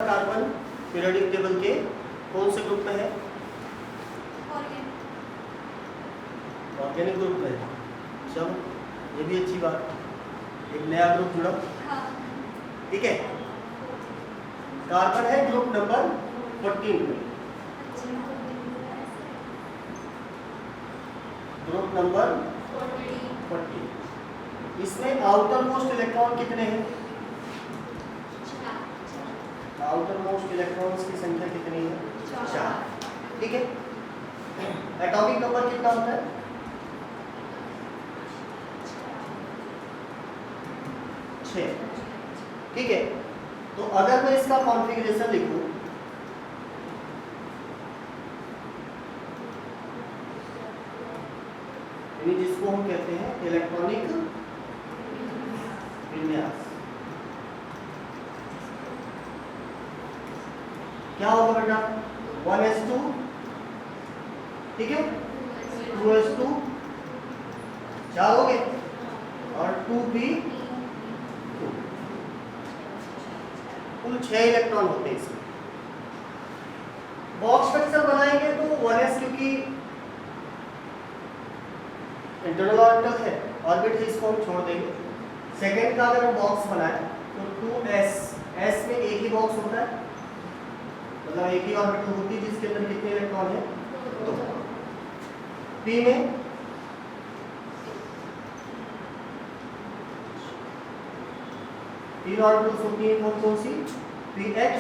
Carbon periodic table के कौन से ग्रुप में है? ऑर्गेनिक ग्रुप में है। चलो ये भी अच्छी बात, एक नया ग्रुप जुड़ा। ठीक है, कार्बन है ग्रुप नंबर 14 में, ग्रुप नंबर 14। इसमें आउटर मोस्ट इलेक्ट्रॉन कितने हैं? आउटर मोस्ट इलेक्ट्रॉन्स की संख्या कितनी है? 4। ठीक है, एटॉमिक नंबर कितना होता है? 6। ठीक है, तो अगर मैं इसका कॉन्फ़िगरेशन लिखूं, जिसको हम कहते हैं इलेक्ट्रॉनिक विन्यास, क्या होगा बेटा? 1s2, ठीक है, 2s2 4 हो गए और 2p2, कुल 6 इलेक्ट्रॉन होते हैं इसमें। बॉक्स स्ट्रक्चर बनाएंगे तो 1s, क्योंकि इंटरनल ऑर्बिटल है, ऑर्बिट है, इसको हम छोड़ देंगे। सेकेंड का अगर हम बॉक्स बनाए तो 2s, s में एक ही बॉक्स होता है, मतलब एक ही ऑर्बिटल होती है जिसके अंदर कितने इलेक्ट्रॉन है? 2। p में तीन ऑर्बिटल्स होती है, कौन कौन सी? px,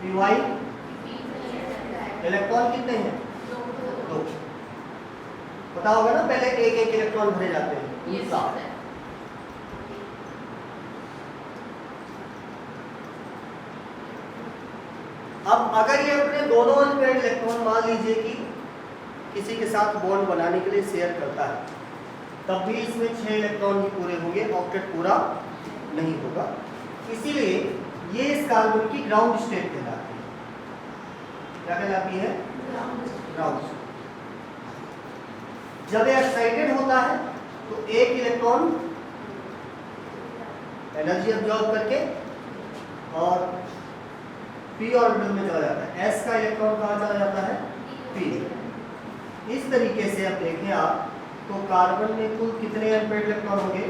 py, इलेक्ट्रॉन कितने हैं? 2। पता होगा ना, पहले एक एक इलेक्ट्रॉन भरे जाते हैं। 7। अब अगर ये अपने दोनों अनपेयर्ड इलेक्ट्रॉन मान लीजिए कि किसी के साथ बॉन्ड बनाने के लिए शेयर करता है, तब भी इसमें 6 इलेक्ट्रॉन ही पूरे होंगे, ऑक्टेट पूरा नहीं होगा। इसीलिए ये इस कार्बन की ग्राउंड स्टेट कहलाती है। क्या कहलाती है? Ground state. जब ये एक्साइटेड होता है तो एक इलेक्ट्रॉन एनर्जी अब्जॉर्ब करके और p ऑर्बिटल में चला जाता है। s का इलेक्ट्रॉन कहाँ चला जाता है? p। इस तरीके से अब देखें आप तो कार्बन में कुल कितने अनपेयर्ड इलेक्ट्रॉन होंगे?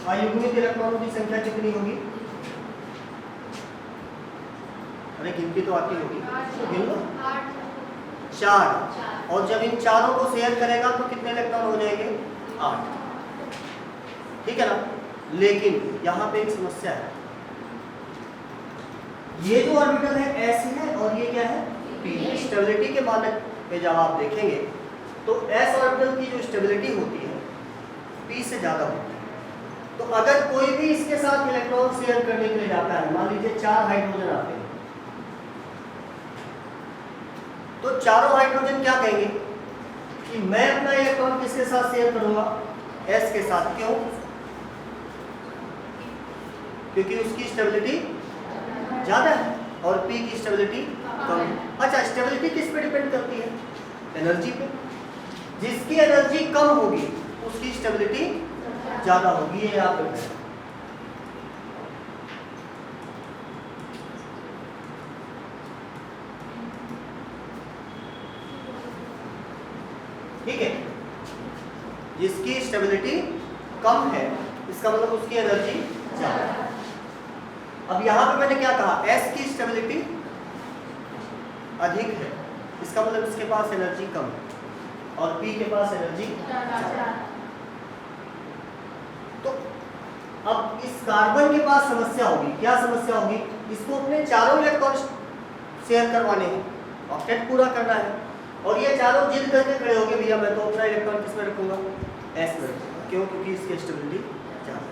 अयुग्मित इलेक्ट्रॉनों की संख्या कितनी होगी? अरे गिनती तो आती होगी, गिन लो। 4। और जब इन चारों को शेयर करेगा तो कितने इलेक्ट्रॉन हो जाएंगे? 8। ठीक है ना। लेकिन यहाँ पे एक समस्या है, ये जो ऑर्बिटल है s है और ये क्या है? p है। स्टेबिलिटी के मानक पे जब आप देखेंगे तो s ऑर्बिटल की जो स्टेबिलिटी होती है p से ज़्यादा होती है। तो अगर कोई भी इसके साथ इलेक्ट्रॉन शेयर करने के लिए जाता है, मान लीजिए 4 हाइड्रोजन आते हैं, तो चारों हाइड्रोजन क्या कहेंगे कि मैं अपना इलेक्ट्रॉन किसके साथ शेयर करूंगा? s के साथ। क्यों? क्योंकि उसकी स्टेबिलिटी ज्यादा है और p की स्टेबिलिटी कम है। अच्छा, स्टेबिलिटी किस पे डिपेंड करती है? एनर्जी पे। जिसकी एनर्जी कम होगी उसकी स्टेबिलिटी ज्यादा होगी, ये याद रखना। ठीक है, जिसकी स्टेबिलिटी कम है इसका मतलब उसकी एनर्जी ज्यादा है। अब यहाँ पे मैंने क्या कहा? S की स्टेबिलिटी अधिक है, इसका मतलब इसके पास एनर्जी कम है और P के पास एनर्जी ज्यादा। तो अब इस कार्बन के पास समस्या होगी। क्या समस्या होगी? इसको अपने चारों इलेक्ट्रॉन शेयर करवाने हैं, ऑक्टेट पूरा करना है, और ये चारों जिद करके खड़े होंगे भैया मैं तो अपना इलेक्ट्रॉन किस में रखूंगा? S में रखूंगा। क्यों? क्योंकि इसकी स्टेबिलिटी ज्यादा।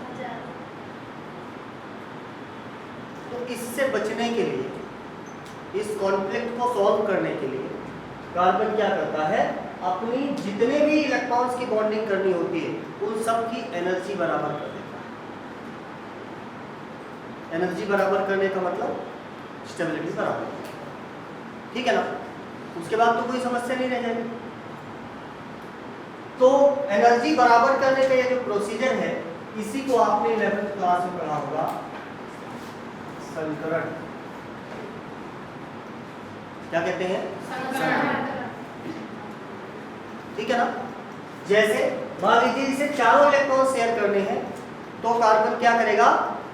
तो इससे बचने के लिए, इस कॉन्फ्लिक्ट को सॉल्व करने के लिए कार्बन क्या करता है? अपनी जितने भी इलेक्ट्रॉन्स की बॉन्डिंग करनी होती है उन सब की एनर्जी बराबर कर देता है। एनर्जी बराबर करने का मतलब स्टेबिलिटी बराबर। ठीक है ना। उसके बाद तो कोई समस्या नहीं रह जाएगी। तो एनर्जी बराबर करने का ये जो प्रोसीजर है, इसी को आपने 11th क्लास में पढ़ा होगा, संकरण। क्या कहते हैं? ठीक है ना। जैसे मान लीजिए इसे चारों इलेक्ट्रॉन शेयर करने हैं, तो कार्बन क्या करेगा?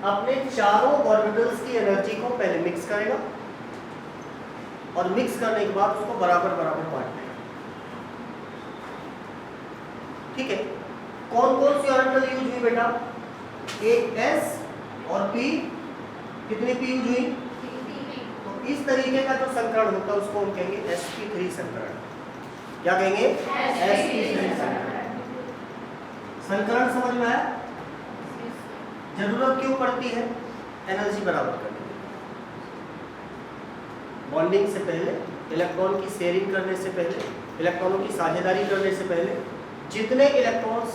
अपने चारों ऑर्बिटल्स की एनर्जी को पहले मिक्स करेगा और मिक्स करने के बाद उसको बराबर बराबर बांट देगा। ठीक है। कौन कौन सी ऑर्बिटल यूज हुई बेटा? एक एस और पी। कितनी पी यूज हुई? तो इस तरीके का जो संकरण होता है उसको हम कहेंगे sp3 संकरण। क्या कहेंगे? sp3 संकरण। संकरण समझ में आया? जरूरत क्यों पड़ती है? एनर्जी बराबर करने की। बॉन्डिंग से पहले, इलेक्ट्रॉन की शेयरिंग करने से पहले, इलेक्ट्रॉनों की साझेदारी करने से पहले, जितने इलेक्ट्रॉन्स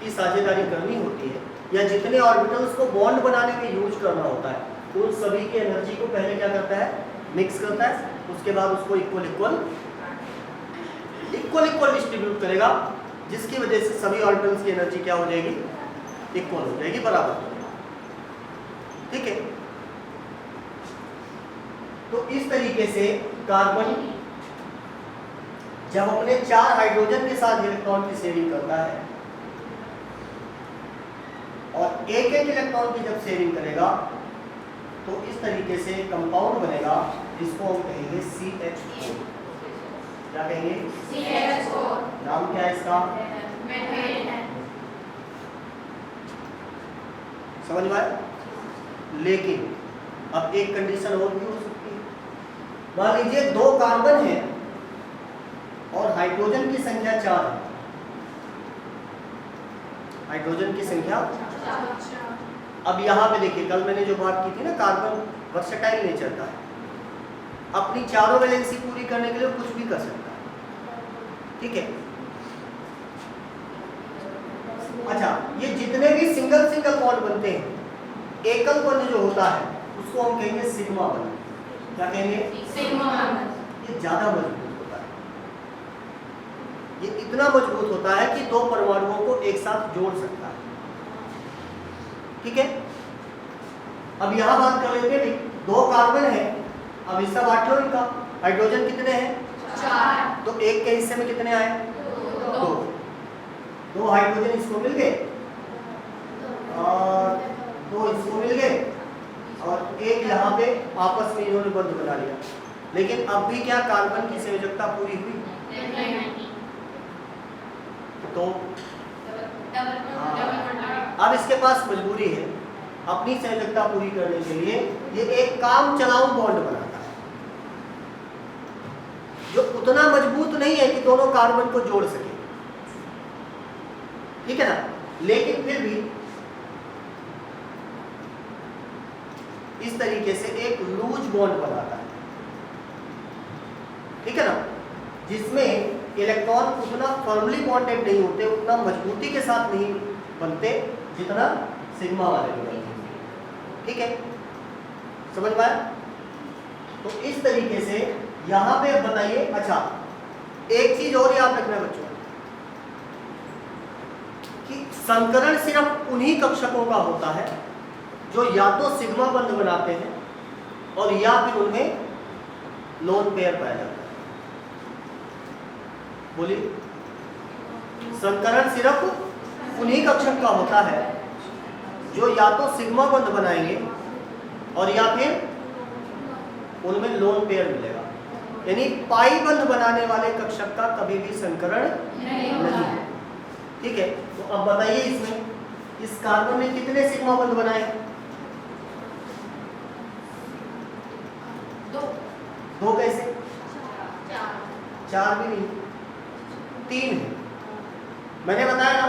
की साझेदारी करनी होती है या जितने ऑर्बिटल्स को बॉन्ड बनाने में यूज करना होता है, उन सभी की एनर्जी को पहले क्या करता है? मिक्स करता है। उसके बाद उसको इक्वल इक्वल डिस्ट्रीब्यूट करेगा, जिसकी वजह से सभी ऑर्बिटल्स की एनर्जी क्या हो जाएगी? इक्वल हो जाएगी, बराबर। ठीक है। तो इस तरीके से कार्बन जब अपने 4 हाइड्रोजन के साथ इलेक्ट्रॉन की शेयरिंग करता है और एक एक इलेक्ट्रॉन की जब शेयरिंग करेगा तो इस तरीके से कंपाउंड बनेगा, जिसको हम कहेंगे CH4। क्या कहेंगे? CH4। नाम क्या है इसका? समझ में आया? लेकिन अब एक कंडीशन और भी हो सकती है। मान लीजिए 2 कार्बन है और हाइड्रोजन की संख्या 4 है। हाइड्रोजन की संख्या 4। अब यहाँ पे देखिए, कल मैंने जो बात की थी ना, कार्बन वर्सेटाइल नेचर का है, अपनी चारों वैलेंसी पूरी करने के लिए कुछ भी कर सकता है। ठीक है। अच्छा, ये जितने भी सिंगल बॉन्ड बनते हैं, एकल बॉन्ड जो होता है उसको हम कहेंगे सिग्मा बॉन्ड। क्या कहेंगे? Sigma bond. ये ज्यादा मजबूत होता है। ये इतना मजबूत होता है कि 2 परमाणुओं को एक साथ जोड़ सकता है। ठीक है। अब यहां बात कर लेते हैं, 2 कार्बन है, अब हिस्सा बांट लो इनका। हाइड्रोजन कितने हैं? 4। तो एक के हिस्से में कितने आए? 2 हाइड्रोजन इसको मिल गए और 2 इसको मिल गए और एक यहाँ पे आपस में इन्होंने बंध बना लिया। लेकिन अब भी क्या कार्बन की संयोजकता पूरी हुई? तो अब इसके पास मजबूरी है, अपनी संयोजकता पूरी करने के लिए ये एक काम चलाऊ बॉन्ड बनाता है, जो उतना मजबूत नहीं है कि दोनों कार्बन को जोड़ सके। ठीक है ना। लेकिन फिर भी इस तरीके से एक लूज बॉन्ड बनाता है। ठीक है ना, जिसमें इलेक्ट्रॉन उतना फर्मली बॉन्डेड नहीं होते, उतना मजबूती के साथ नहीं बनते जितना सिग्मा वाले बनते हैं। ठीक है, समझ में आया? तो इस तरीके से यहां पे बताइए। अच्छा, एक चीज और याद रखना बच्चों कि संकरण सिर्फ उन्हीं कक्षकों का होता है जो या तो सिग्मा बंध बनाते हैं और या फिर उनमें लोन पेयर पाया जाता है। बोलिए, संकरण सिर्फ उन्हीं कक्षक का होता है जो या तो सिग्मा बंध बनाएंगे और या फिर उनमें लोन पेयर मिलेगा। यानी पाई बंध बनाने वाले कक्षक का कभी भी संकरण नहीं है। ठीक है, तो अब बताइए इसमें इस कार्बन ने कितने सिग्मा बंध बनाए? 2 कैसे? 4 भी नहीं, 3 है। मैंने बताया ना,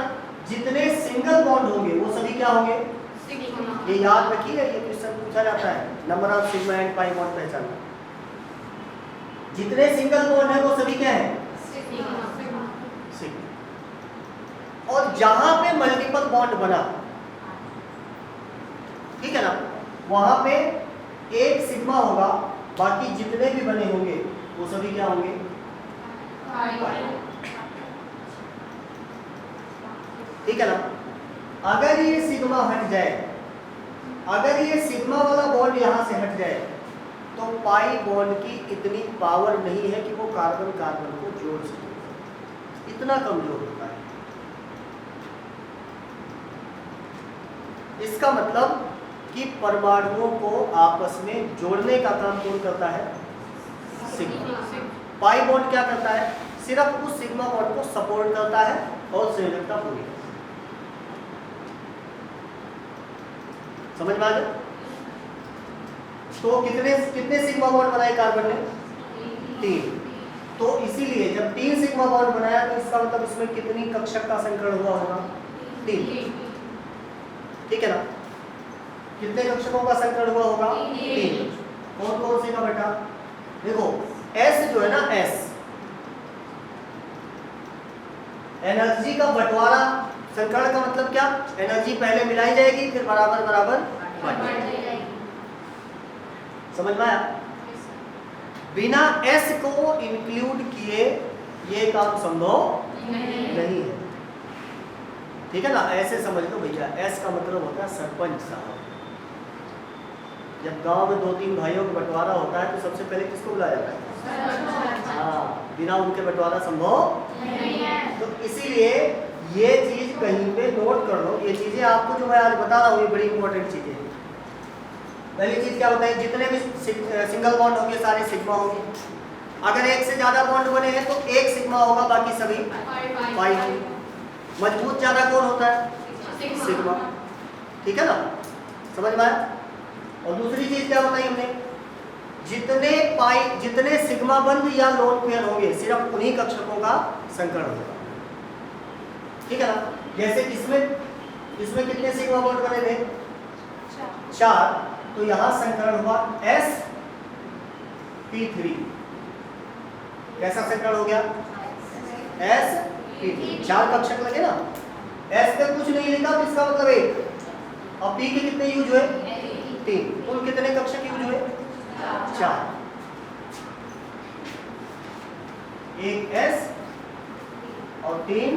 जितने सिंगल बॉन्ड होंगे वो सभी क्या होंगे? ये याद रखिए, ये क्वेश्चन पूछा जाता है, number of sigma and pi bond पहचानना। जितने सिंगल बॉन्ड है वो सभी क्या है? सिग्मा। और जहां पे मल्टीपल बॉन्ड बना, ठीक है ना, वहां पे एक सिग्मा होगा, बाकी जितने भी बने होंगे वो सभी क्या होंगे? ठीक है ना। अगर ये सिग्मा हट जाए अगर ये सिग्मा वाला बॉन्ड यहाँ से हट जाए तो पाई बॉन्ड की इतनी पावर नहीं है कि वो कार्बन कार्बन को जोड़ सके, इतना कमजोर होता है। इसका मतलब कि परमाणुओं को आपस में जोड़ने का काम कौन करता है? सिग्मा। पाई बॉन्ड क्या करता है? सिर्फ उस सिग्मा बॉन्ड को सपोर्ट करता है और संयोजकता पूरी है। समझ में आ गया? तो कितने सिग्मा बॉन्ड बनाए कार्बन ने? 3। तो इसीलिए जब 3 सिग्मा बॉन्ड बनाया तो इसका मतलब इसमें कितनी कक्षक का संकरण हुआ होगा? 3। ठीक है ना? कितने कक्षकों का संकरण हुआ होगा? 3। कौन कौन से का बेटा? देखो S जो है ना, S एनर्जी का बंटवारा, संकरण का मतलब क्या? एनर्जी पहले मिलाई जाएगी फिर बराबर बराबर बांटी जाएगी। समझ में आया? बिना S को इंक्लूड किए ये काम संभव नहीं है। ठीक है ना? ऐसे समझ लो भैया, S का मतलब होता है सरपंच साहब। जब गांव में 2-3 भाइयों का बंटवारा होता है तो सबसे पहले किसको बुलाया जाता है? हाँ, बिना उनके बंटवारा संभव नहीं है। तो इसीलिए ये चीज कहीं पे नोट कर लो। ये चीजें आपको जो मैं आज बता रहा हूँ ये बड़ी इंपॉर्टेंट चीजें हैं। पहली चीज क्या होता है? जितने भी सिंगल बॉन्ड होंगे सारे सिग्मा होंगे। अगर एक से ज्यादा बॉन्ड बने हैं तो एक सिग्मा होगा, बाकी सभी पाई। मजबूत ज्यादा कौन होता है? सिग्मा। ठीक है ना? समझ में आया? और दूसरी चीज क्या बताई हमने? जितने सिग्मा बंध या लोन पेयर होंगे सिर्फ उन्हीं कक्षकों का संकरण होगा। ठीक है ना? जैसे इसमें कितने सिग्मा बॉन्ड बने थे? 4। तो यहां संकरण हुआ sp3। कैसा संकरण हो गया? sp3। 4 कक्षक लगे ना? s पे कुछ नहीं लिखा तो इसका मतलब 1। और p के कितने यूज हुए? 3। कुल कितने कक्षक यूज हुए? 4। एक S और 3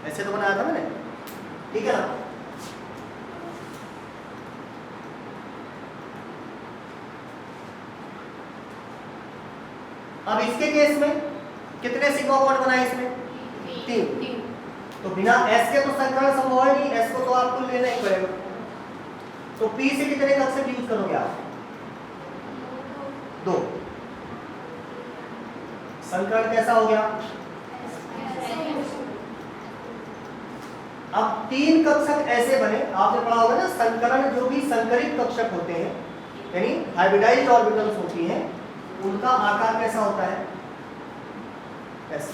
ऐसे तो बनाया था मैंने। ठीक है ना? अब इसके केस में कितने सिग्मा बॉन्ड बनाए इसमें? 3। तो बिना S के तो संकरण संभव है नहीं, S को तो आपको लेना ही पड़ेगा। तो P से कितने कक्षक यूज करोगे आप? 2। संकरण कैसा हो गया? अब 3 कक्षक ऐसे बने, आपने पढ़ा होगा ना, संकरण जो भी संकरित कक्षक होते हैं यानी हाइब्रिडाइज्ड ऑर्बिटल्स होती हैं, उनका आकार कैसा होता है? ऐसा।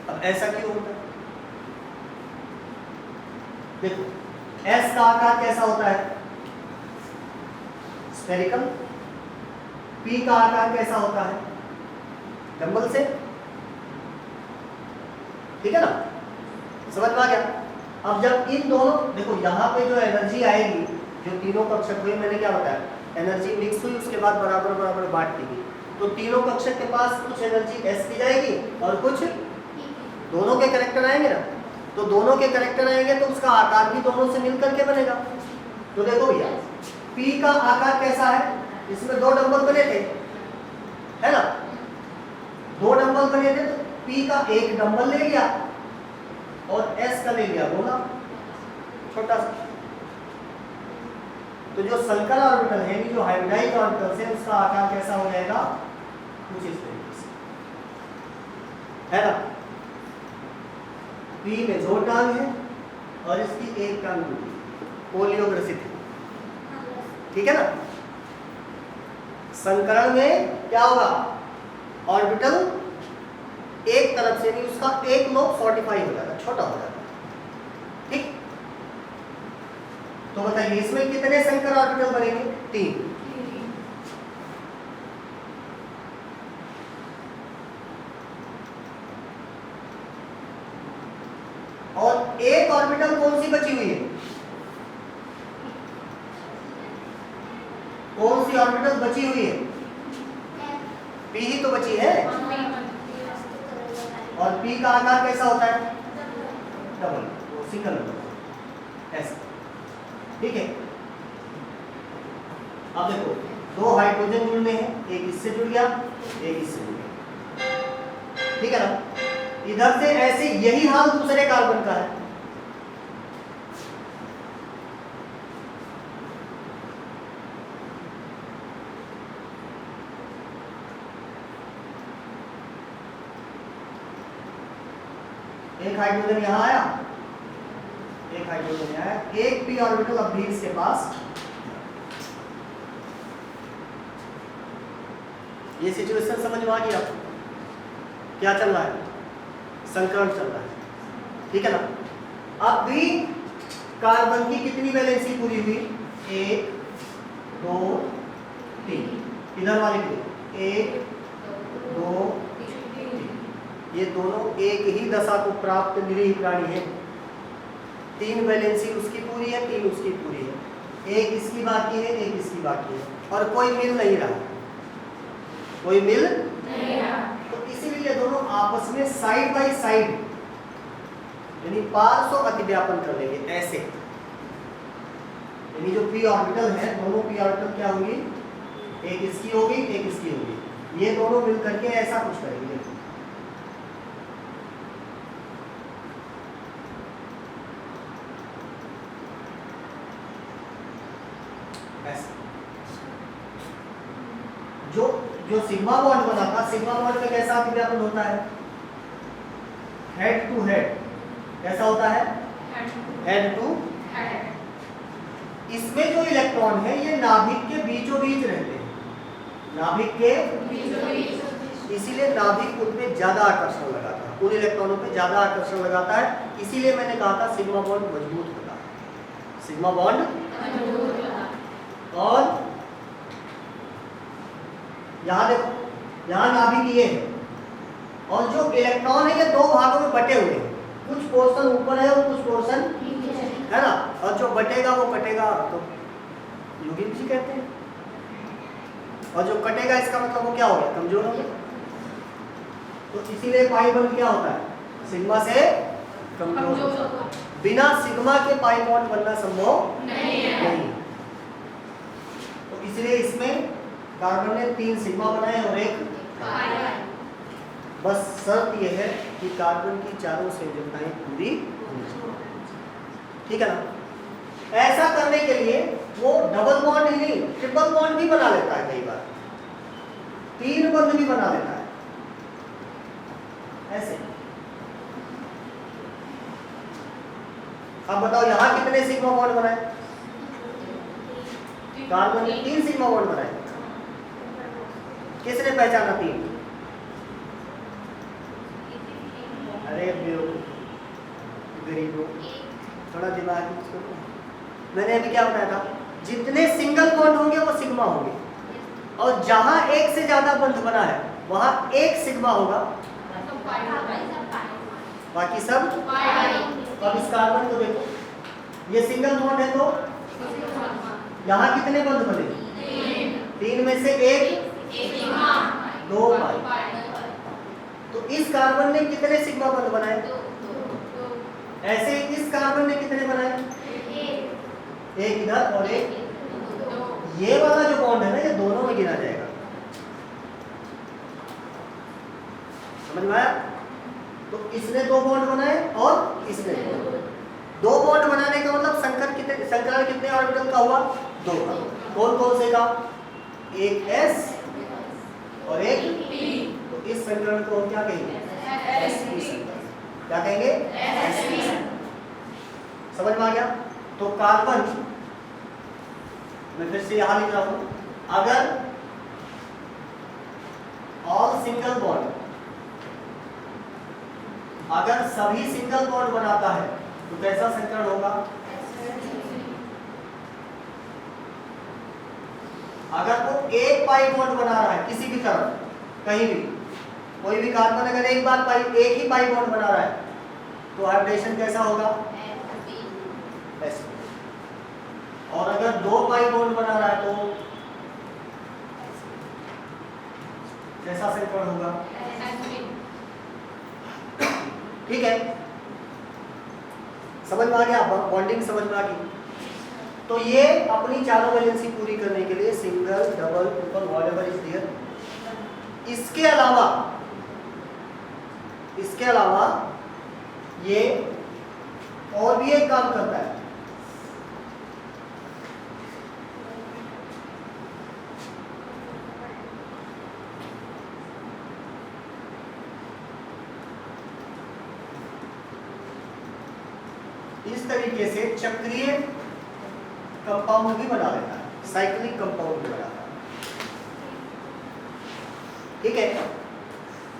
अब ऐसा क्यों होता है? देखो S का आकार कैसा होता है? स्फेरिकल। P का आकार कैसा होता है? डंबल से। ठीक है ना? समझ में आ गया? अब जब इन दोनों, देखो यहाँ पे जो एनर्जी आएगी, जो तीनों कक्षक हुए, मैंने क्या बताया? एनर्जी मिक्स हुई, उसके बाद बराबर बराबर बांट दी गई। तो तीनों कक्षक के पास कुछ एनर्जी S की जाएगी और कुछ दोनों के कैरेक्टर आएंगे ना। तो दोनों के कैरेक्टर आएंगे तो उसका आकार भी दोनों से मिलकर के बनेगा। तो देखो भैया, P का आकार कैसा है? इसमें 2 डंबल बने थे, है ना? 2 डंबल बने थे तो P का एक डंबल ले लिया और S का ले लिया बोला छोटा सा। तो जो संकर ऑर्बिटल है, जो हाइब्रिडाइज्ड ऑर्बिटल है, उसका आकार कैसा हो जाएगा? कुछ इस तरीके से, है ना? P में 2 टांग है और इसकी एक टांग पोलियोग्रसित है। ठीक है ना? संकरण में क्या होगा? ऑर्बिटल एक तरफ से नहीं, उसका एक लोब 45 हो जाएगा, छोटा हो जाएगा। ठीक? तो बताइए इसमें कितने संकर ऑर्बिटल बनेंगे? 3। और एक ऑर्बिटल कौन सी बची हुई है? कौन सी ऑर्बिटल बची हुई है? P ही तो बची है। और P का आकार कैसा होता है? डबल। सिंगल इलेक्ट्रॉन ऐसे, ठीक है। अब देखो दो हाइड्रोजन जुड़ने हैं, एक इससे जुड़ गया एक इससे जुड़ गया, ठीक है ना। इधर से ऐसे यही हाल दूसरे कार्बन का है, एक हाइड्रोजन यहां आया, एक हाइड्रोजन यहां आया, एक पी ऑर्बिटल अब भी इसके पास। ये सिचुएशन समझ में आ गई आपको? क्या चल रहा है? संकरण चल रहा है, ठीक है ना। अब भी कार्बन की कितनी वैलेंसी पूरी हुई? 1 2 3। इधर वाले की 1 2 3। ये दोनों एक ही दशा को प्राप्त निरीह प्राणी है। 3 वैलेंसी उसकी पूरी है, 3 उसकी पूरी है, एक इसकी बाकी है, एक इसकी बाकी है, और कोई मिल नहीं रहा, कोई मिल नहीं रहा। तो इसीलिए दोनों आपस में साइड बाय साइड यानी पार्श्व अतिव्यापन कर लेंगे ऐसे। यानी जो पी ऑर्बिटल है, दोनों पी ऑर्बिटल क्या होंगी? एक इसकी होगी, एक इसकी होगी, ये दोनों मिल करके ऐसा कुछ करेंगे। जो सिग्मा बॉन्ड बना था, सिग्मा बॉन्ड में कैसा अतिव्यापन होता है? Head to head. कैसा होता है? Head to head. इसमें जो इलेक्ट्रॉन है ये नाभिक के बीचों बीच रहते हैं, नाभिक के बीचों बीच, इसीलिए नाभिक उनपे ज्यादा आकर्षण लगाता है, उन इलेक्ट्रॉनों पे ज्यादा आकर्षण लगाता है। इसीलिए मैंने कहा था सिग्मा बॉन्ड मजबूत होता है, सिग्मा बॉन्ड मजबूत होता है। और यहाँ देखो, यहाँ नाभिक ये है, और जो इलेक्ट्रॉन है ये दो भागों में बटे हुए हैं, कुछ पोर्शन ऊपर है और कुछ पोर्शन है ना, और जो बटेगा वो कटेगा, तो युग्म जी कहते हैं। और जो कटेगा इसका मतलब वो क्या हो गया? कमजोर हो गया। तो इसीलिए पाई बॉन्ड क्या होता है? सिग्मा से कमजोर होता है। बिना सिग्मा के पाई बॉन्ड बनना संभव नहीं है। तो इसलिए इसमें कार्बन ने 3 सिग्मा बनाए और एक पाई। बस शर्त यह है कि कार्बन की चारों संयोजकताएं पूरी होनी चाहिए, ठीक है ना। ऐसा करने के लिए वो डबल बॉन्ड ही नहीं, ट्रिपल बॉन्ड भी बना लेता है, कई बार 3 बंध भी बना लेता है ऐसे। अब बताओ यहां कितने सिग्मा बॉन्ड बनाए? कार्बन ने 3 सिग्मा बॉन्ड बनाए। किसने पहचाना 3? अरे गरीबों, थोड़ा दिमाग यूज करो। मैंने अभी क्या बताया था? जितने सिंगल बॉन्ड होंगे वो सिग्मा होंगे, और जहां एक से ज्यादा बंध बना है वहां एक सिग्मा होगा, बाकी सब पाई। अब इस कार्बन को देखो, ये सिंगल बॉन्ड है तो यहाँ कितने बंध बने? 3 में से एक 2 पाई। तो इस कार्बन ने कितने सिग्मा बंध बनाए? ऐसे इस कार्बन ने कितने बनाए? एक इधर और एक। ये वाला जो बॉन्ड है ना, ये दोनों में गिना जाएगा, समझ में आया? तो इसने 2 बॉन्ड बनाए और इसने 2 बॉन्ड बनाने का मतलब संकरण कितने ऑर्बिटल का हुआ? 2 का। कौन कौन से का? एक s और एक p। तो इस संकरण को हम क्या कहेंगे? sp संकरण। क्या कहेंगे? sp। समझ में आ गया? तो कार्बन, मैं फिर से यहां लिख रहा हूं, अगर ऑल सिंगल बॉन्ड, अगर सभी सिंगल बॉन्ड बनाता है तो कैसा संकरण होगा? अगर वो एक पाई बॉन्ड बना रहा है किसी भी तरफ, कहीं भी, कोई भी कार्बन अगर एक ही पाई बॉन्ड बना रहा है तो हाइब्रिडेशन कैसा होगा? ऐसे। और अगर 2 पाई बॉन्ड बना रहा है तो कैसा संकरण होगा? ठीक है। समझ में आ गया? बॉन्डिंग समझ में आ गई? तो ये अपनी चारों वैलेंसी पूरी करने के लिए single, double, triple, whatever is there. इसके अलावा ये और भी एक काम करता है। इस तरीके से चक्रीय कंपाउंड भी बना लेता है, साइक्लिक कंपाउंड भी बनाता है। ठीक है,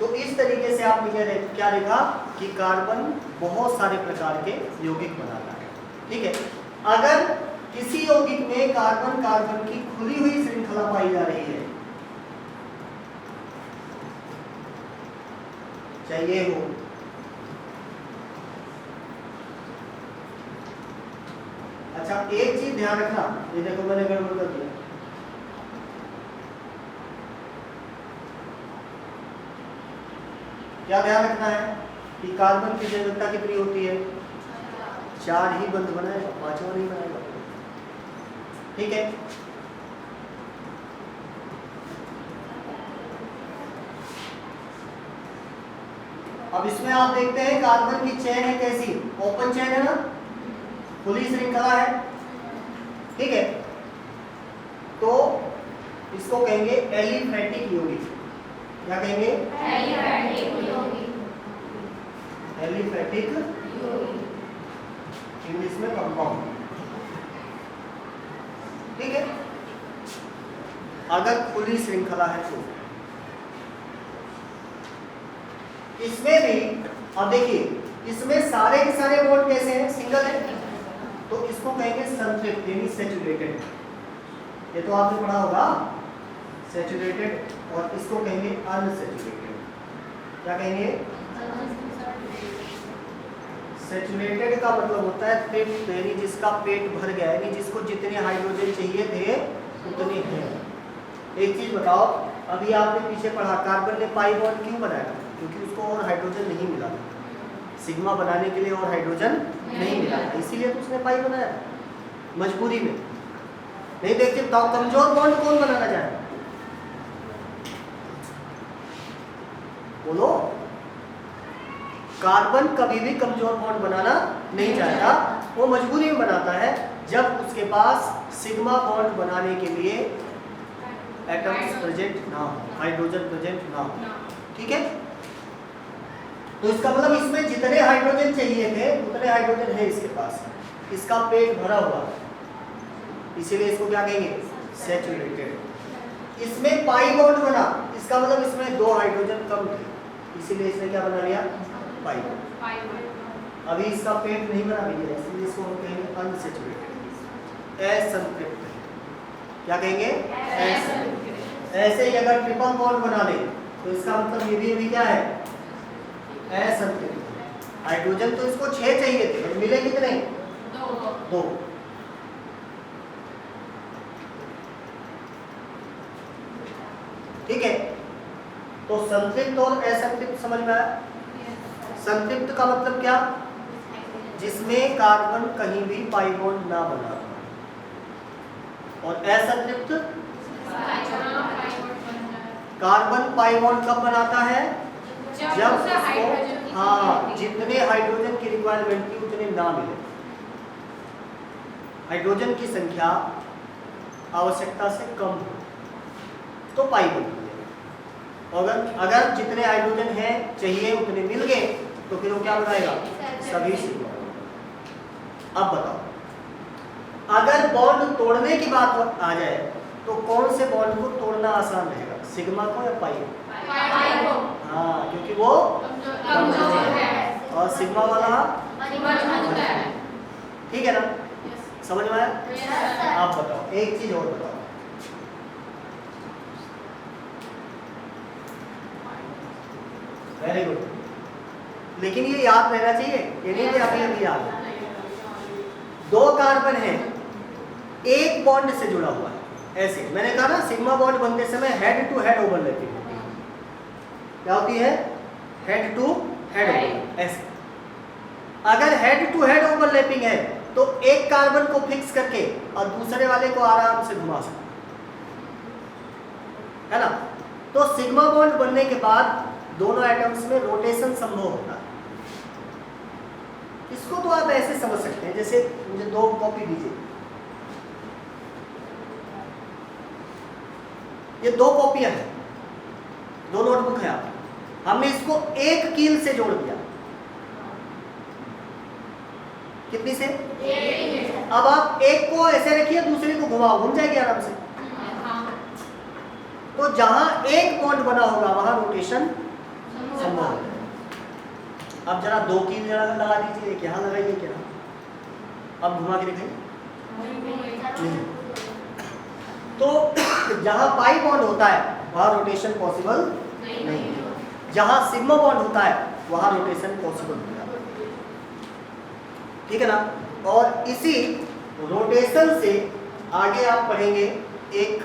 तो इस तरीके से आपने क्या देखा कि कार्बन बहुत सारे प्रकार के यौगिक बनाता है। ठीक है, अगर किसी यौगिक में कार्बन कार्बन की खुली हुई श्रृंखला पाई जा रही है, चाहिए हो, अच्छा एक चीज ध्यान रखना, ये देखो मैंने गड़बड़ कर दिया। क्या ध्यान रखना है कि कार्बन की जैविकता कितनी होती है? 4 ही बंध बनाएगा, 5वां नहीं बनाएगा। ठीक है, अब इसमें आप देखते हैं कार्बन की चेन है कैसी, ओपन चेन है ना, खुली श्रृंखला है। ठीक है, तो इसको कहेंगे एलिफैटिक यौगिक। क्या कहेंगे? एलिफैटिक इंग्लिश में कंपाउंड। ठीक है, अगर खुली श्रृंखला है तो इसमें भी अब देखिए, इसमें सारे के सारे बॉन्ड कैसे हैं? सिंगल है, तो इसको कहेंगे संतृप्त यानी सैचुरेटेड। ये तो आपने पढ़ा होगा, सैचुरेटेड, और इसको कहेंगे अनसैचुरेटेड। क्या कहेंगे? सैचुरेटेड का मतलब होता है तृप्त, यानी जिसका पेट भर गया, यानी जिसको जितने हाइड्रोजन चाहिए थे उतने हैं। एक चीज बताओ, अभी आपने पीछे पढ़ा कार्बन ने पाई बॉन्ड क्यों बनाया? क्योंकि उसको और हाइड्रोजन नहीं मिला, सिग्मा बनाने के लिए और हाइड्रोजन नहीं मिला, इसीलिए तो उसने पाई बनाया, मजबूरी में। नहीं देखिए, बताओ कमजोर बॉन्ड कौन बनाना चाहे? बोलो। कार्बन कभी भी कमजोर बॉन्ड बनाना नहीं चाहता, वो मजबूरी में बनाता है जब उसके पास सिग्मा बॉन्ड बनाने के लिए एटम्स प्रेजेंट ना हो, हाइड्रोजन प्रेजेंट ना हो। ठीक है, तो इसका मतलब इसमें जितने हाइड्रोजन चाहिए थे उतने हाइड्रोजन है इसके पास, इसका पेट भरा हुआ, इसीलिए इसको क्या कहेंगे? सैचुरेटेड। इसमें पाई बॉन्ड बना, इसका मतलब इसमें 2 हाइड्रोजन कम थे, इसीलिए इसने क्या बना लिया? Pi bond. अभी इसका पेट नहीं बना भैया, इसलिए इसको हम कहेंगे अनसैचुरेटेड, असंतृप्त। क्या कहेंगे? असंतृप्त। ऐसे ही अगर ट्रिपल बॉन्ड बना ले तो इसका मतलब ये भी क्या है? असंतृप्त। हाइड्रोजन तो इसको 6 चाहिए थे, तो मिले कितने? 2। ठीक है, तो संतृप्त और असंतृप्त समझ में आया? संतृप्त का मतलब क्या? जिसमें कार्बन कहीं भी पाई बॉन्ड ना बना, और असंतृप्त कार्बन पाई बॉन्ड कब बनाता है? जब उसको जितने हाइड्रोजन की रिक्वायरमेंट थी उतने ना मिले, हाइड्रोजन की संख्या आवश्यकता से कम हो, तो पाई बॉन्ड मिलेगा। अगर जितने हाइड्रोजन हैं चाहिए उतने मिल गए तो फिर वो क्या बनाएगा? सभी सिग्मा। अब बताओ, अगर बॉन्ड तोड़ने की बात आ जाए तो कौन से बॉन्ड को तोड़ना आसान रहेगा? सिग्मा को या पाई को? हाँ, क्योंकि वो कमजोर है और सिग्मा वाला मजबूत है। ठीक है ना? समझ में आया? आप बताओ, एक चीज और बताओ, वेरी गुड, लेकिन ये याद रहना चाहिए, ये नहीं कि अभी अभी याद है। 2 कार्बन है, एक बॉन्ड से जुड़ा हुआ है, ऐसे मैंने कहा ना, सिग्मा बॉन्ड बनते समय हेड टू हेड ओवरलैपिंग होती है। क्या होती है? हेड टू हेड ओवरलैपिंग, ऐसे। अगर हेड टू हेड ओवरलैपिंग है तो एक कार्बन को फिक्स करके और दूसरे वाले को आराम से घुमा सकते है ना। तो सिग्मा बॉन्ड बनने के बाद दोनों एटम्स में रोटेशन संभव होता है। इसको तो आप ऐसे समझ सकते हैं, जैसे मुझे 2 कॉपी दीजिए, ये 2 कॉपियां हैं, 2 नोटबुक है आप, हमने इसको एक कील से जोड़ दिया। कितनी से? अब आप एक को ऐसे रखिए, दूसरे को घुमाओ, घूम जाएगी आराम से। तो जहां एक बॉन्ड बना होगा वहां रोटेशन संभव है। अब जरा 2 कील लगा दीजिए, एक यहाँ लगाइए, क्या अब घुमा के दिखाइए। तो जहां पाई बॉन्ड होता है वहां रोटेशन पॉसिबल नहीं है, जहां सिग्मा बॉन्ड होता है वहां रोटेशन पॉसिबल होता है। ठीक है ना। और इसी रोटेशन से आगे आप पढ़ेंगे, एक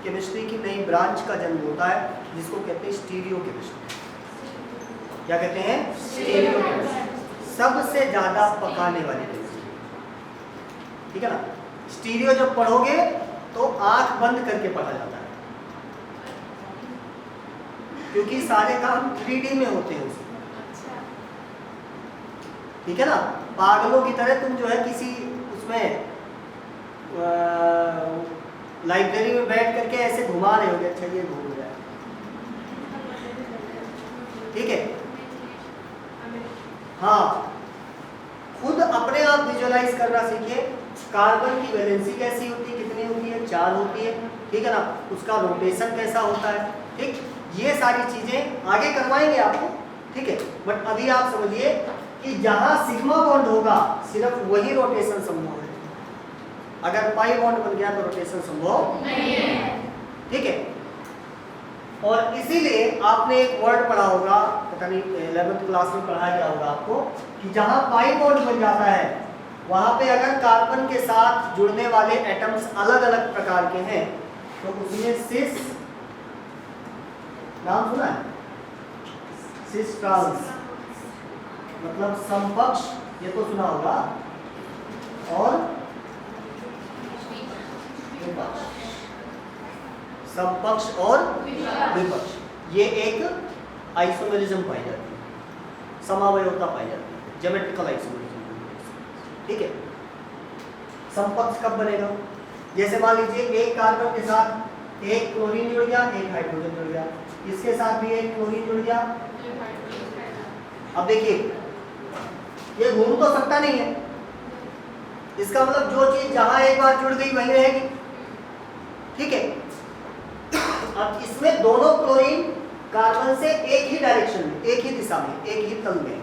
केमिस्ट्री की नई ब्रांच का जन्म होता है जिसको कहते हैं स्टीरियो केमिस्ट्री। क्या कहते हैं? स्टीरियो केमिस्ट्री, सबसे ज्यादा पकाने वाली केमिस्ट्री। ठीक है ना। स्टीरियो जब पढ़ोगे तो आंख बंद करके पढ़ा जाता है, क्योंकि सारे काम 3D में होते हैं उसमें। ठीक है ना। पागलों की तरह तुम जो है किसी उसमें लाइब्रेरी में बैठ करके ऐसे घुमा रहे होगे, अच्छा ये घूम रहा है। ठीक है। हाँ, खुद अपने आप विजुअलाइज करना सीखिए। कार्बन की वैलेंसी कैसी होती है, कितनी होती है? 4 होती है। ठीक है ना। उसका रोटेशन कैसा होता है, ठीक, ये सारी चीजें आगे करवाएंगे आपको। ठीक है। बट अभी आप समझिए कि जहां सिग्मा बॉन्ड होगा सिर्फ वही रोटेशन संभव है, अगर पाई बॉन्ड बन गया तो रोटेशन संभव नहीं है। ठीक है। और इसीलिए आपने एक वर्ड पढ़ा होगा, पता नहीं 11th क्लास में पढ़ाया गया होगा आपको, कि जहां पाई बॉन्ड बन जाता है वहां पे अगर कार्बन के साथ जुड़ने वाले एटम्स अलग अलग प्रकार के हैं तो उसमें सिस, नाम सुना है? सिस ट्रांस मतलब समपक्ष, ये तो सुना होगा, और विपक्ष, समपक्ष और विपक्ष, ये एक आइसोमेरिज्म पाई जाती है, समावयवता पाई जाती है, ज्योमेट्रिकल आइसोमेरिज्म। ठीक है। समपक्ष कब बनेगा? जैसे मान लीजिए एक कार्बन के साथ एक क्लोरीन जुड़ गया, एक हाइड्रोजन जुड़ गया, इसके साथ भी एक क्लोरीन जुड़ गया। अब देखिए ये घूम तो सकता नहीं है, इसका मतलब जो चीज जहां एक बार जुड़ गई वहीं रहेगी। ठीक है। अब इसमें दोनों क्लोरीन कार्बन से एक ही डायरेक्शन में, एक ही दिशा में, एक ही तल में,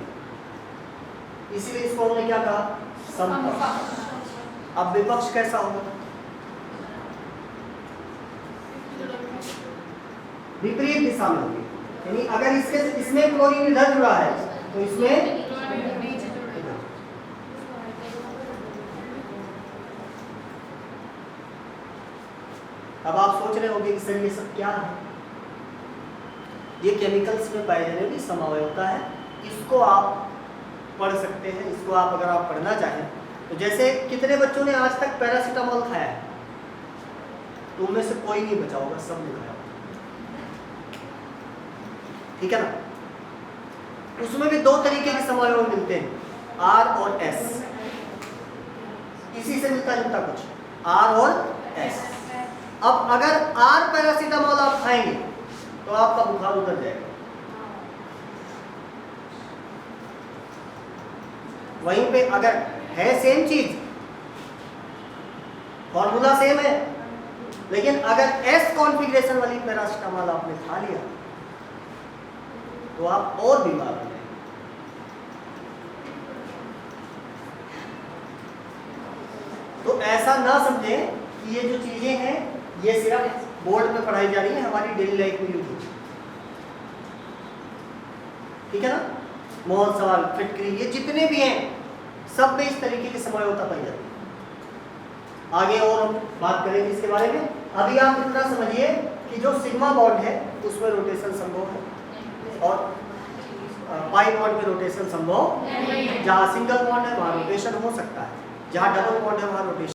इसीलिए इसको हमने क्या कहा? समपक्ष। अब विपक्ष कैसा होगा? विपरीत दिशा में होगी, यानी अगर इसमें क्लोरीन इधर जुड़ा है तो इसमें अब आप सोच रहे होंगे कि सर ये सब क्या है? ये केमिकल्स में पाए जाने वाली समावयवता है। इसको आप पढ़ सकते हैं, इसको आप अगर आप पढ़ना चाहें तो जैसे कितने बच्चों ने आज तक पैरासीटामोल खाया है? तो उनमें से कोई नहीं बचा होगा, सब ने खाया। ठीक है ना। उसमें भी 2 तरीके के समावयव मिलते हैं, R और S। इसी से मिलता जुलता कुछ, R और S। अब अगर R पैरासीटामोल आप खाएंगे तो आपका बुखार उतर जाएगा। वहीं पे अगर है सेम चीज, फॉर्मूला सेम है, लेकिन अगर S कॉन्फ़िगरेशन वाली पैरासीटामोल आपने खा लिया तो आप और बीमार हो जाएंगे। तो ऐसा ना समझें कि ये जो चीजें हैं ये सिर्फ बोर्ड में पढ़ाई जा रही है, हमारी डेली लाइफ में यूज होती है। ठीक है ना। मोहन सवाल, फिटकरी, ये जितने भी हैं सब में इस तरीके की समावयवता पाई जाती है। आगे और हम बात करेंगे इसके बारे में। अभी आप इतना समझिए कि जो सिग्मा बॉन्ड है उसमें रोटेशन संभव है, और पाई बॉन्ड में रोटेशन संभव नहीं है। जहाँ सिंगल बॉन्ड है वहाँ रोटेशन हो सकता है, जहाँ डबल बॉन्ड है वहाँ रोटेशन